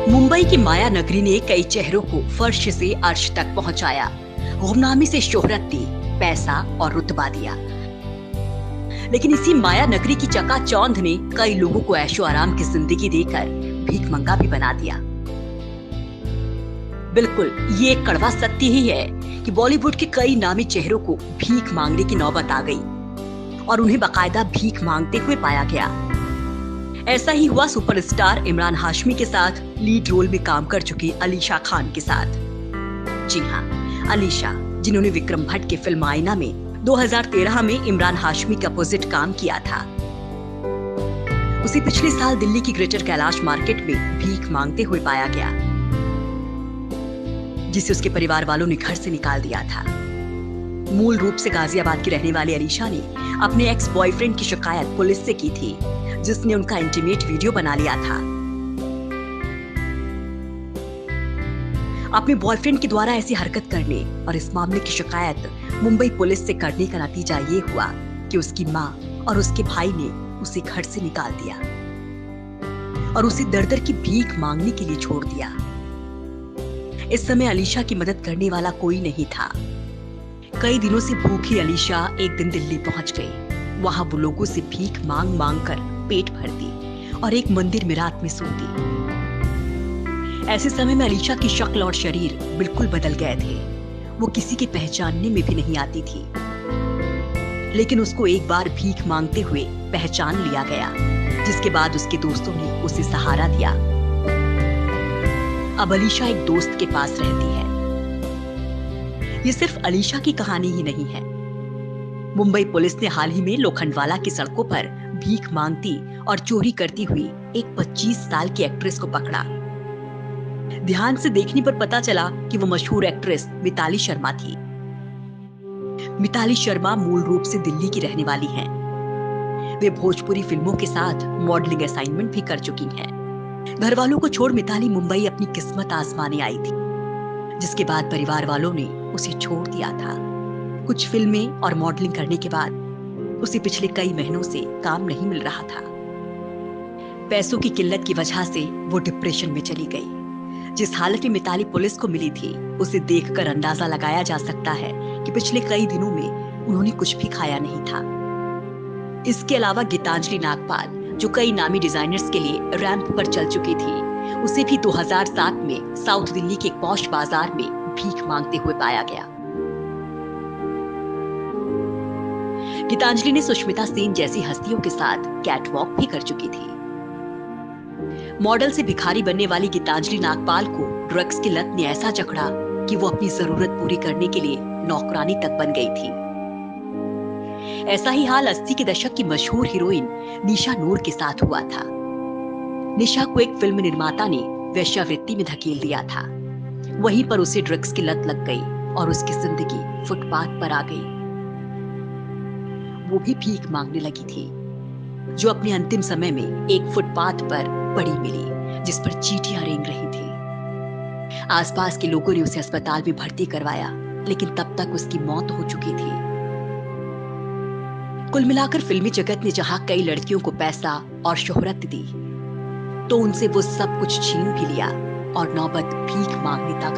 मुंबई की माया नगरी ने कई चेहरों को फर्श से अर्श तक पहुंचाया। गुमनामी से शोहरत दी, पैसा और रुतबा दिया। लेकिन इसी माया नगरी की चकाचौंध ने कई लोगों को ऐशो आराम की जिंदगी देकर भीख मंगा भी बना दिया। बिल्कुल, ये एक कड़वा सत्य ही है कि बॉलीवुड के कई नामी चेहरों को भीख मांगने की नौबत आ गई और उन्हें बाकायदा भीख मांगते हुए पाया गया। ऐसा ही हुआ सुपरस्टार इमरान हाशमी के साथ लीड रोल में काम कर चुकी अलीशा खान के साथ। जी हाँ, अलीशा, जिन्होंने विक्रम भट्ट की फिल्म आईना में 2013 में इमरान हाशमी के अपोजिट काम किया था। उसे पिछले साल दिल्ली की ग्रेटर कैलाश मार्केट में भीख मांगते हुए पाया गया, जिसे उसके परिवार वालों ने घर से निकाल दिया था। मूल रूप से गाजियाबाद की रहने वाली अलीशा ने अपने एक्स बॉयफ्रेंड की शिकायत पुलिस से की थी, जिसने उनका इंटीमेट वीडियो बना लिया था। अपने बॉयफ्रेंड के द्वारा ऐसी हरकत करने और इस मामले की शिकायत मुंबई पुलिस से करने का नतीजा ये हुआ कि उसकी माँ और उसके भाई ने उसे घर से निकाल दिया और उसे दर-दर की भीख मांगने के लिए छोड़ दिया। इस समय अलीशा की मदद करने वाला कोई नहीं था। कई दिनों से भूखी अलीशा एक दिन दिल्ली पहुंच गई। वहां वो लोगों से भीख मांग मांग कर पेट भरती और एक मंदिर में रात में सोती। ऐसे समय में अलीशा की शक्ल और शरीर बिल्कुल बदल गए थे। वो किसी के पहचानने में भी नहीं आती थी, लेकिन उसको एक बार भीख मांगते हुए पहचान लिया गया, जिसके बाद उसके दोस्तों ने उसे सहारा दिया। अब अलीशा एक दोस्त के पास रहती है। ये सिर्फ अलीशा की कहानी ही नहीं है। मुंबई पुलिस ने हाल ही में लोखंडवाला की सड़कों पर भीख मांगती और चोरी करती हुई एक 25 साल की एक्ट्रेस को पकड़ा। ध्यान से देखने पर पता चला कि वो मशहूर एक्ट्रेस मिताली शर्मा थी। मिताली शर्मा मूल रूप से दिल्ली की रहने वाली हैं। वे भोजपुरी फिल्मों के साथ मॉडलिंग असाइनमेंट भी कर चुकी हैं। घर वालों को छोड़ मिताली मुंबई अपनी किस्मत आजमाने आई थी, जिसके बाद परिवार वालों ने उसे छोड़ दिया था। कुछ फिल्में और मॉडलिंग करने के बाद उसे पिछले कई महीनों से काम नहीं मिल रहा था। पैसों की किल्लत की वजह से वो डिप्रेशन में चली गई। जिस हालत में मिताली पुलिस को मिली थी, उसे देखकर अंदाजा लगाया जा सकता है कि पिछले कई दिनों में उन्होंने कुछ भी खाया नहीं था। इसके अलावा गीतांजलि नागपाल, जो कई नामी डिजाइनर्स के लिए रैंप पर चल चुकी थी, उसे भी 2007 में साउथ दिल्ली के एक पॉश बाजार में भीख मांगते हुए पाया गया। गीतांजलि ने सुष्मिता सेन जैसी हस्तियों के साथ कैटवॉक भी कर चुकी थी। मॉडल से भिखारी बनने वाली गीतांजलि नागपाल को ड्रग्स की लत ने ऐसा जकड़ा कि वो अपनी जरूरत पूरी करने के लिए नौकरानी तक बन गई थी। ऐसा ही हाल 80 के दशक की मशहूर हीरोइन निशा नूर के साथ हुआ था। निशा को एक फिल्म निर्माता ने वेश्यावृत्ति में धकेल दिया था। वहीं पर उसे ड्रग्स की लत लग गई और उसकी जिंदगी फुटपाथ पर आ गई। वो भी भीख मांगने लगी थी, जो अपने अंतिम समय में एक फुटपाथ पर पड़ी मिली, जिस पर चींटियां रेंग रही थी। आसपास के लोगों ने उसे अस्पताल में भर्ती करवाया, लेकिन तब तक उसकी मौत हो चुकी थी। कुल मिलाकर फिल्मी जगत ने जहां कई लड़कियों को पैसा और शोहरत दी, तो उनसे वो सब कुछ छीन भी लिया और नौबत भीख मांगने तक